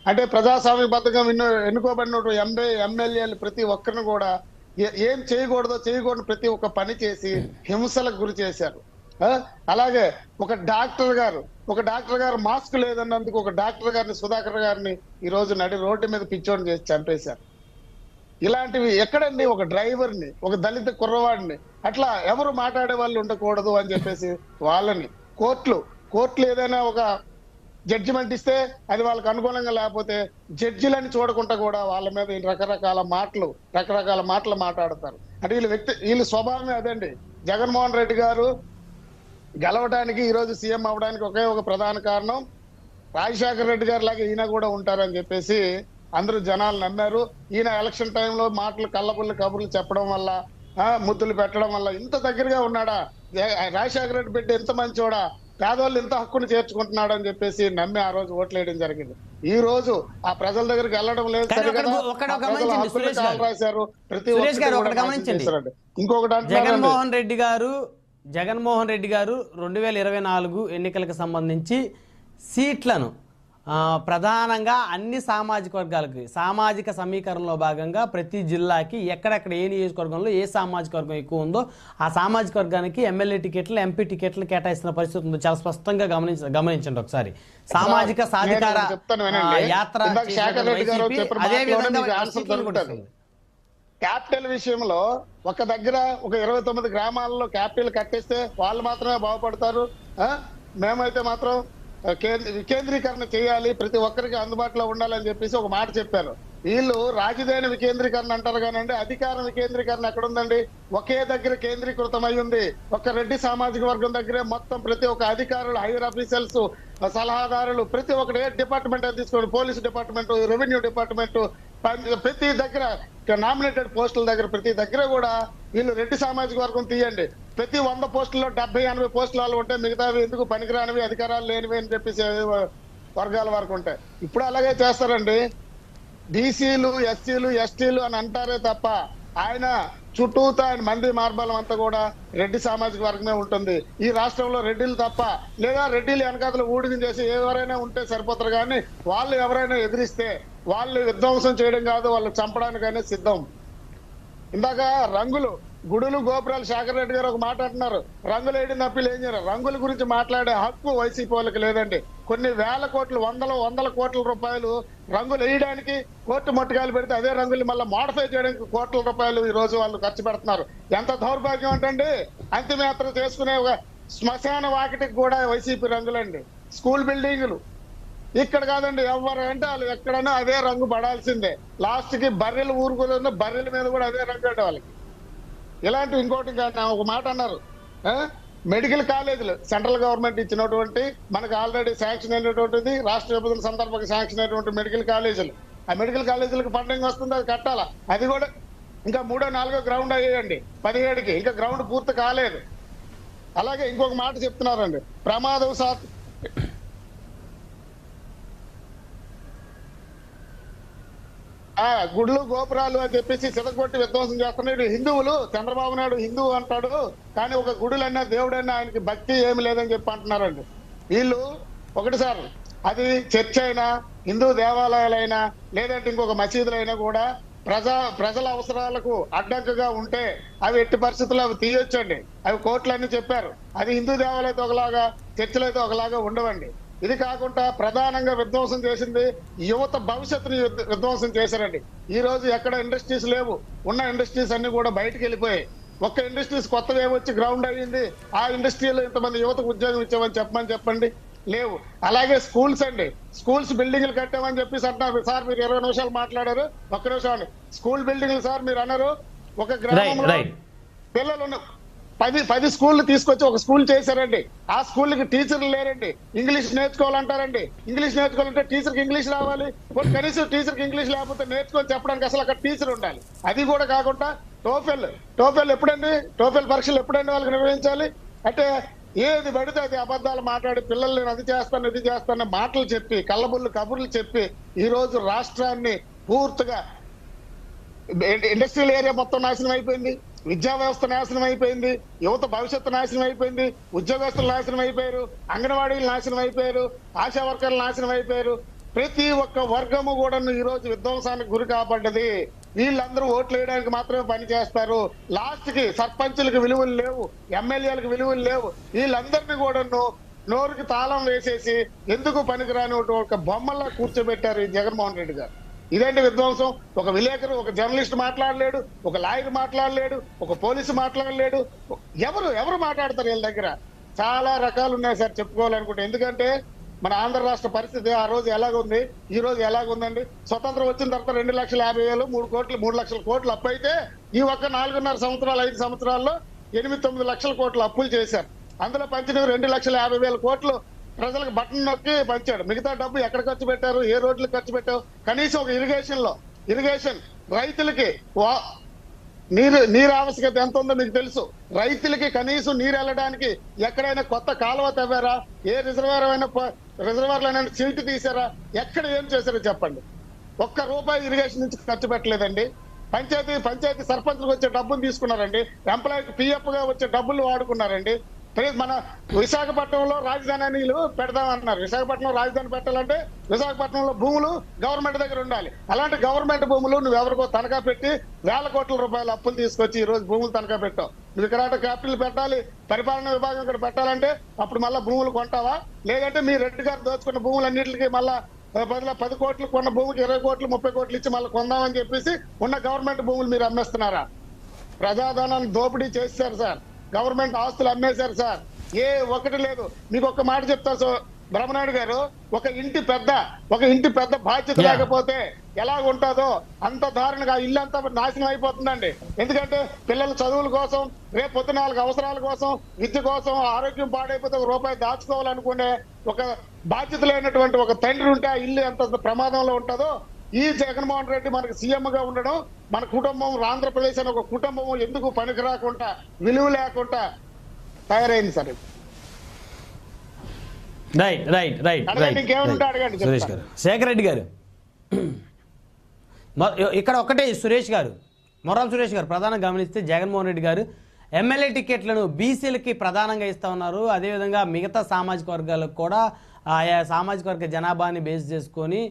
అంటే ప్రజాస్వామ్యబద్ధంగా ఎన్నుకోబడిన ఎమ్మెల్యేలు ప్రతి ఒక్కరిని కూడా ఏం చేయకూడని ప్రతి ఒక్క పని చేసి హింసలకు గురి చేశారు. అలాగే ఒక డాక్టర్ గారు మాస్క్ లేదన్నందుకు ఒక డాక్టర్ గారిని, సుధాకర్ గారిని ఈ రోజు రోడ్డు మీద పిచ్చోని చేసి చంపేశారు. ఇలాంటివి ఎక్కడండి? ఒక డ్రైవర్ని, ఒక దళిత కుర్రవాడిని అట్లా ఎవరు మాట్లాడే వాళ్ళు ఉండకూడదు అని చెప్పేసి వాళ్ళని కోర్టులు ఏదైనా ఒక జడ్జిమెంట్ ఇస్తే అది వాళ్ళకి అనుగుణంగా లేకపోతే జడ్జిలని చూడకుండా కూడా వాళ్ళ మీద రకరకాల మాటలు మాట్లాడతారు. అంటే వీళ్ళ స్వభావమే అదండి. జగన్మోహన్ రెడ్డి గారు గెలవడానికి, ఈ రోజు సీఎం అవడానికి ఒకే ఒక ప్రధాన కారణం రాజశేఖర రెడ్డి గారి లాగా ఈయన కూడా ఉంటారని చెప్పేసి అందరూ జనాలు నమ్మారు. ఈయన ఎలక్షన్ టైంలో మాటలు కళ్ళపుల్లి కబుర్లు చెప్పడం వల్ల, ముద్దులు పెట్టడం వల్ల ఇంత దగ్గరగా ఉన్నాడా, రాజశేఖర రెడ్డి పెట్టి ఎంత మంచోడా, పేదవాళ్ళు ఇంత హక్కును చేర్చుకుంటున్నాడు అని చెప్పేసి నమ్మి ఆ రోజు ఓట్లు వేయడం జరిగింది. ఈ రోజు ఆ ప్రజల దగ్గరికి వెళ్ళడం లేదు. రాశారు ప్రతి ఇంకొకటి జగన్మోహన్ రెడ్డి గారు 2024 ఎన్నికలకు సంబంధించి సీట్లను ప్రధానంగా అన్ని సామాజిక వర్గాలకి సామాజిక సమీకరణలో భాగంగా ప్రతి జిల్లాకి ఎక్కడెక్కడ ఏ నియోజకవర్గంలో ఏ సామాజిక వర్గం ఎక్కువ ఉందో ఆ సామాజిక వర్గానికి ఎమ్మెల్యే టికెట్లు, ఎంపీ టికెట్లు కేటాయిస్తున్న పరిస్థితి ఉంది. చాలా స్పష్టంగా గమనించండి ఒకసారి. సామాజిక సాధికార యాత్ర క్యాపిటల్ విషయంలో ఒక దగ్గర ఒక 29 గ్రామాలలో క్యాపిటల్ కట్టేస్తే వాళ్ళు మాత్రమే బాగుపడతారు. మేమైతే మాత్రం వికేంద్రీకరణ చేయాలి, ప్రతి ఒక్కరికి అందుబాటులో ఉండాలని చెప్పేసి ఒక మాట చెప్పారు. వీళ్ళు రాజధాని వికేంద్రీకరణ అంటారు కానండి, అధికారం వికేంద్రీకరణ ఎక్కడుందండి? ఒకే దగ్గర కేంద్రీకృతం అయ్యింది. ఒక రెడ్డి సామాజిక వర్గం దగ్గరే మొత్తం ప్రతి ఒక్క అధికారులు, హైయర్ ఆఫీసర్స్, సలహాదారులు, ప్రతి ఒక్కటి ఏ డిపార్ట్మెంట్ తీసుకోండి, పోలీసు డిపార్ట్మెంట్, రెవెన్యూ డిపార్ట్మెంట్, ప్రతి దగ్గర నామినేటెడ్ పోస్టుల దగ్గర ప్రతి దగ్గర కూడా వీళ్ళు రెడ్డి సామాజిక వర్గం తీయండి. ప్రతి 100 పోస్టుల్లో 70-80 పోస్టులు వాళ్ళు ఉంటే మిగతావి ఎందుకు పనికిరానివి, అధికారాలు లేనివి అని చెప్పేసి వర్గాల వరకు ఉంటాయి. ఇప్పుడు అలాగే చేస్తారండి. బీసీలు, ఎస్సీలు, ఎస్టీలు అని అంటారే తప్ప ఆయన చుట్టూతా ఆయన మంది మార్బలం అంతా కూడా రెడ్డి సామాజిక వర్గమే ఉంటుంది. ఈ రాష్ట్రంలో రెడ్డిలు తప్ప, లేదా రెడ్డిలు వెనకాతలు ఊడిగం చేసి ఎవరైనా ఉంటే సరిపోతారు. కానీ వాళ్ళు ఎవరైనా ఎదిరిస్తే వాళ్ళు విధ్వంసం చేయడం కాదు, వాళ్ళు చంపడానికైనా సిద్ధం. ఇందాక రంగులు, గుడులు, గోపురాలు శేఖర్ రెడ్డి గారు ఒక మాట అంటున్నారు. రంగులు వేయడం తప్పిలు ఏం చేయరు. రంగుల గురించి మాట్లాడే హక్కు వైసీపీ వాళ్ళకి లేదండి. కొన్ని వేల కోట్లు, వందల కోట్ల రూపాయలు రంగులు వేయడానికి కోర్టు మొట్టకాయలు పెడితే అదే రంగులు మళ్ళీ మోడిఫై చేయడానికి కోట్ల రూపాయలు ఈ రోజు వాళ్ళు ఖర్చు పెడుతున్నారు. ఎంత దౌర్భాగ్యం అంటే అంతిమయాత్ర చేసుకునే ఒక శ్మశాన వాకిటికి కూడా వైసీపీ రంగులండి. స్కూల్ బిల్డింగులు ఇక్కడ కాదండి, ఎవరంటే వాళ్ళు ఎక్కడైనా అదే రంగు పడాల్సిందే. లాస్ట్ కి బర్రెలు ఊరుకున్న బర్రెల మీద కూడా అదే రంగు అంటే వాళ్ళకి. ఇలాంటి ఇంకోటి ఒక మాట అన్నారు, మెడికల్ కాలేజీలు సెంట్రల్ గవర్నమెంట్ ఇచ్చినటువంటి మనకు ఆల్రెడీ శాంక్షన్ అయినటువంటిది, రాష్ట్ర విభజన సందర్భంగా శాంక్షన్ అయినటువంటి మెడికల్ కాలేజీలు, ఆ మెడికల్ కాలేజీలకు ఫండింగ్ వస్తుంది, అది కట్టాలా. అది కూడా ఇంకా 3వ 4వ గ్రౌండ్ అయ్యాయండి 17కి, ఇంకా గ్రౌండ్ పూర్తి కాలేదు. అలాగే ఇంకొక మాట చెప్తున్నారండి, ప్రమాదవశాత్తు గుడ్లు గోపురాలు అని చెప్పేసి చితకొట్టి విధ్వంసం చేస్తున్నాడు. హిందువులు, చంద్రబాబు నాయుడు హిందువు అంటాడు కానీ ఒక గుడులన్నా దేవుడన్నా ఆయనకి భక్తి ఏమి లేదని చెప్పి అంటున్నారండి వీళ్ళు. ఒకటి సార్, అది చర్చ్ అయినా, హిందూ దేవాలయాలైనా, లేదంటే ఇంకొక మసీదులైనా కూడా ప్రజల అవసరాలకు అడ్డంకుగా ఉంటే అవి ఎట్టి పరిస్థితుల్లో అవి తీయొచ్చండి. అవి కోర్టులన్నీ చెప్పారు. అది హిందూ దేవాలయాలతో ఒకలాగా, చర్చిలు అయితే ఒకలాగా ఉండవండి. ఇది కాకుండా ప్రధానంగా విధ్వంసం చేసింది యువత భవిష్యత్తుని విధ్వంసం చేశారండి. ఈ రోజు ఎక్కడ ఇండస్ట్రీస్ లేవు, ఉన్న ఇండస్ట్రీస్ అన్ని కూడా బయటకు వెళ్ళిపోయాయి. ఒక్క ఇండస్ట్రీస్ కొత్తగా ఏమొచ్చి గ్రౌండ్ అయ్యింది, ఆ ఇండస్ట్రీలో ఇంతమంది యువతకు ఉద్యోగం ఇచ్చామని చెప్పండి, లేవు. అలాగే స్కూల్స్ అండి, స్కూల్స్ బిల్డింగ్లు కట్టామని చెప్పేసి అంటున్నారు. సార్ మీరు 20 నిమిషాలు మాట్లాడారు, ఒక్క నిమిషం. స్కూల్ బిల్డింగ్లు సార్ మీరు అన్నారు, ఒక గ్రామంలో పిల్లలు 10 స్కూళ్ళు తీసుకొచ్చి ఒక స్కూల్ చేశారండి. ఆ స్కూల్కి టీచర్లు లేరండి. ఇంగ్లీష్ నేర్చుకోవాలంటారండి. ఇంగ్లీష్ నేర్చుకోవాలంటే టీచర్కి ఇంగ్లీష్ రావాలి. కనీసం టీచర్కి ఇంగ్లీష్ లేకపోతే నేర్చుకొని చెప్పడానికి అసలు అక్కడ టీచర్ ఉండాలి. అది కూడా కాకుండా టోఫెల్ ఎప్పుడండి, టోఫెల్ పరీక్షలు ఎప్పుడండి వాళ్ళకి నిర్వహించాలి? అంటే ఏది పడితే అది అబద్ధాలు మాట్లాడి పిల్లల్ని అది చేస్తాను మాటలు చెప్పి, కళ్ళబుల్లు కబుర్లు చెప్పి ఈ రోజు రాష్ట్రాన్ని పూర్తిగా ఇండస్ట్రియల్ ఏరియా మొత్తం నాశనం అయిపోయింది, విద్యా వ్యవస్థ నాశనం అయిపోయింది, యువత భవిష్యత్తు నాశనం అయిపోయింది, ఉద్యోగస్తులు నాశనం అయిపోయారు, అంగన్వాడీలు నాశనం అయిపోయారు, ఆశా వర్కర్లు నాశనం అయిపోయారు. ప్రతి ఒక్క వర్గము కూడా ఈ రోజు విధ్వంసానికి గురి కాబడ్డది. వీళ్ళందరూ ఓట్లు వేయడానికి మాత్రమే పని చేస్తారు. లాస్ట్ కి సర్పంచులకు విలువలు లేవు, ఎమ్మెల్యేలకు విలువలు లేవు. వీళ్ళందరినీ కూడా నోరుకి తాళం వేసేసి ఎందుకు పనికిరాని ఒక బొమ్మల్లా కూర్చోబెట్టారు ఈ జగన్మోహన్ రెడ్డి గారు. ఇదేంటి విధ్వంసం? ఒక విలేకరు, ఒక జర్నలిస్ట్ మాట్లాడలేడు, ఒక లాయర్ మాట్లాడలేడు, ఒక పోలీసు మాట్లాడలేడు. ఎవరు మాట్లాడతారు వీళ్ళ దగ్గర? చాలా రకాలు ఉన్నాయి సార్ చెప్పుకోవాలనుకుంటే. ఎందుకంటే మన ఆంధ్ర రాష్ట్ర పరిస్థితి ఆ రోజు ఎలాగుంది, ఈ రోజు ఎలాగుందండి? స్వతంత్రం వచ్చిన తర్వాత 2,50,000, 3 లక్షల కోట్లు అప్పు అయితే ఈ ఒక్క 4.5 సంవత్సరాలు 5 సంవత్సరాల్లో 8-9 లక్షల కోట్లు అప్పులు చేశారు. అందులో పంచినవి 2,50,000 కోట్లు ప్రజలకు బటన్ నొక్కి పంచాడు. మిగతా డబ్బు ఎక్కడ ఖర్చు పెట్టారు? ఏ రోడ్లకు ఖర్చు పెట్టారు? కనీసం ఒక ఇరిగేషన్ రైతులకి నీరు ఆవశ్యకత ఎంత ఉందో మీకు తెలుసు. రైతులకి కనీసం నీరు వెళ్ళడానికి ఎక్కడైనా కొత్త కాలువ తవ్వారా? ఏ రిజర్వాయర్లైనా సీటు తీసారా? ఎక్కడ ఏం చేశారో చెప్పండి. ₹1 ఇరిగేషన్ నుంచి ఖర్చు పెట్టలేదండి. పంచాయతీ సర్పంచ్లకు వచ్చే డబ్బులు తీసుకున్నారండి. ఎంప్లాయీకి PF గా వచ్చే డబ్బులు వాడుకున్నారండి. మన విశాఖపట్నంలో రాజధాని పెడదామన్నారు. విశాఖపట్నం రాజధాని పెట్టాలంటే విశాఖపట్నంలో భూములు గవర్నమెంట్ దగ్గర ఉండాలి. అలాంటి గవర్నమెంట్ భూములు నువ్వు ఎవరికో తనఖా పెట్టి వేల కోట్ల రూపాయల అప్పులు తీసుకొచ్చి ఈ రోజు భూములు తనఖా పెట్టావు. నువ్వు ఇక్కడ క్యాపిటల్ పెట్టాలి, పరిపాలనా విభాగం ఇక్కడ పెట్టాలంటే అప్పుడు మళ్ళా భూములు కొంటావా? లేదంటే మీ రెడ్డి గారు దోచుకున్న భూములన్నింటికి మళ్ళా 10 కోట్లు కొన్న భూమికి 20 కోట్లు 30 కోట్లు ఇచ్చి మళ్ళీ కొందామని చెప్పేసి ఉన్న గవర్నమెంట్ భూములు మీరు అమ్మేస్తున్నారా? ప్రజాధనాన్ని దోపిడీ చేశారు సార్. గవర్నమెంట్ ఆస్తులు అమ్మేశారు సార్. ఏ ఒక్కటి లేదు. మీకు ఒక మాట చెప్తా బ్రహ్మనాయుడు గారు, ఒక ఇంటి పెద్ద బాధ్యత లేకపోతే ఎలా ఉంటుందో అంత దారుణంగా ఇల్లు అంతా నాశనం అయిపోతుందండి. ఎందుకంటే పిల్లల చదువుల కోసం, రేపు పొద్దున 4 అవసరాల కోసం, విద్య కోసం, ఆరోగ్యం పాడైపోతే ₹1 దాచుకోవాలనుకునే ఒక బాధ్యత లేనటువంటి ఒక తండ్రి ఉంటే ఆ ఇల్లు ఎంత ప్రమాదంలో ఉంటుందో ఈ జగన్మోహన్ రెడ్డి మనకు సీఎం గా ఉండడం, మన కుటుంబం ఆంధ్రప్రదేశ్ అనే ఒక కుటుంబం ఎందుకు పనికి రాకుండా, విలువ లేకుండా తయారైంది సార్. రైట్ ఇంకేమంటే అడగండి. సురేష్ గారు, శేఖర్ రెడ్డి గారు, ఇక్కడ ఒకటే మొర్రాల సురేష్ గారు ప్రధానంగా గమనిస్తే జగన్మోహన్ రెడ్డి గారు ఎమ్మెల్యే టికెట్లను బీసీలకి ప్రధానంగా ఇస్తా ఉన్నారు. అదేవిధంగా మిగతా సామాజిక వర్గాలకు కూడా ఆయా సామాజిక వర్గ జనాభాని బేస్ చేసుకొని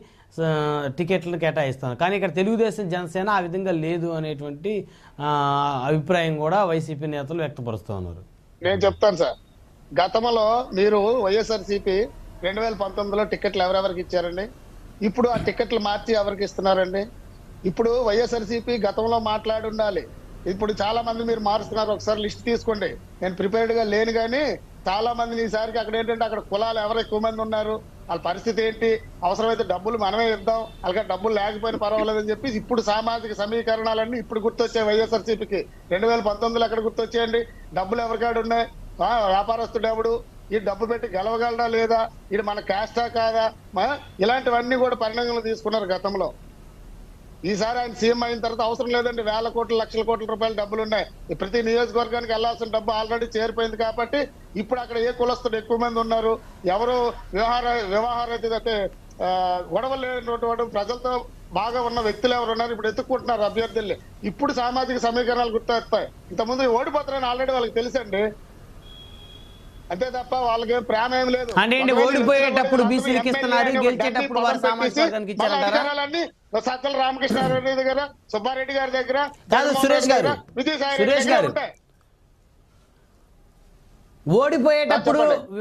టికెట్లను కేటాయిస్తున్నారు. కానీ ఇక్కడ తెలుగుదేశం, జనసేన ఆ విధంగా లేదు అనేటువంటి అభిప్రాయం కూడా వైసీపీ నేతలు వ్యక్తపరుస్తూ ఉన్నారు. నేను చెప్తాను సార్. గతంలో మీరు వైఎస్ఆర్సీపీ 2019లో టికెట్లు ఎవరెవరికి ఇచ్చారండి? ఇప్పుడు ఆ టికెట్లు మార్చి ఎవరికి ఇస్తున్నారండి? ఇప్పుడు వైఎస్ఆర్సీపీ గతంలో మాట్లాడి ఉండాలి. ఇప్పుడు చాలా మంది మీరు మారుస్తున్నారు. ఒకసారి లిస్ట్ తీసుకోండి. నేను ప్రిపేర్డ్ గా లేను కానీ చాలా మంది ఈసారికి అక్కడ ఏంటంటే అక్కడ కులాలు ఎవరు ఎక్కువ మంది ఉన్నారు, వాళ్ళ పరిస్థితి ఏంటి, అవసరమైతే డబ్బులు మనమే ఇద్దాం, అలాగే డబ్బులు లేకపోయినా పర్వాలేదని చెప్పి ఇప్పుడు సామాజిక సమీకరణాలన్నీ ఇప్పుడు గుర్తొచ్చాయి వైఎస్ఆర్సీపీకి. 2019లో ఎక్కడ గుర్తొచ్చాయండి? డబ్బులు ఎవరికాడు ఉన్నాయి? వ్యాపారస్తుడు ఎవడు? ఈ డబ్బు పెట్టి గెలవగలడా లేదా? ఇది మన క్యాస్టా కాదా? ఇలాంటివన్నీ కూడా పరిణామాలు తీసుకున్నారు గతంలో. ఈసారి ఆయన సీఎం అయిన తర్వాత అవసరం లేదండి, వేల కోట్లు, లక్షల కోట్ల రూపాయల డబ్బులు ఉన్నాయి. ప్రతి నియోజకవర్గానికి వెళ్లాల్సిన డబ్బు ఆల్రెడీ చేరిపోయింది కాబట్టి ఇప్పుడు అక్కడ ఏ కులస్తులు ఎక్కువ మంది ఉన్నారు, ఎవరు వ్యవహారైతే గొడవలు లేనటువంటి ప్రజలతో బాగా ఉన్న వ్యక్తులు ఎవరు ఉన్నారు ఇప్పుడు ఎత్తుక్కుంటున్నారు అభ్యర్థుల్ని. ఇప్పుడు సామాజిక సమీకరణాలు గుర్తొస్తాయి. ఇంతకుముందు ఓడిపోతారని ఆల్రెడీ వాళ్ళకి తెలుసండి. అంతే తప్ప వాళ్ళకి ప్రేమ ఏం లేదు. ఓడిపోయేటప్పుడు బీసీలకి ఇస్తున్నారు, గెలిచేటప్పుడు వారు సామాజిక వర్గానికి ఇచ్చారంటారా? సజ్జల రామకృష్ణారెడ్డి దగ్గర, సుబ్బారెడ్డి గారి దగ్గర, సురేష్ గారు, ఓడిపోయేటప్పుడు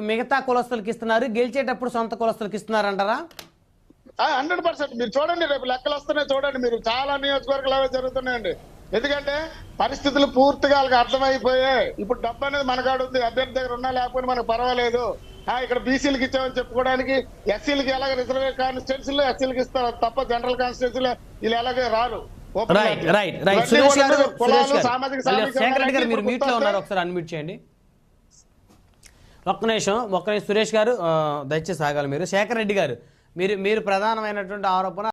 మిగతా కులస్తులకి ఇస్తున్నారు, గెలిచేటప్పుడు సొంత కులస్తులకి ఇస్తున్నారంటారా? 100%. మీరు చూడండి, రేపు లెక్కలు వస్తున్నాయి చూడండి. మీరు చాలా నియోజకవర్గాలు జరుగుతున్నాయండి. ఎందుకంటే పరిస్థితులు పూర్తిగా వాళ్ళకి అర్థమైపోయాయి. ఇప్పుడు డబ్బు అనేది మనకాడు ఉంది, అభ్యర్థి దగ్గర ఉన్నా లేకపోతే మనకు పర్వాలేదు. ఇక్కడ బీసీలకు ఇచ్చామని చెప్పుకోవడానికి ఎస్సీలకి ఎలాగ రిజర్వ్ కాన్స్టిట్యూన్సీలో ఎస్సీలకి ఇస్తారు తప్ప జనరల్ కాన్స్టిట్యూన్సీలో వీళ్ళు ఎలాగే రారు. ఒక్క నిమిషం సురేష్ గారు దయచేసి ఆగాలి. మీరు శేఖర్ రెడ్డి గారు, మీరు ప్రధానమైనటువంటి ఆరోపణ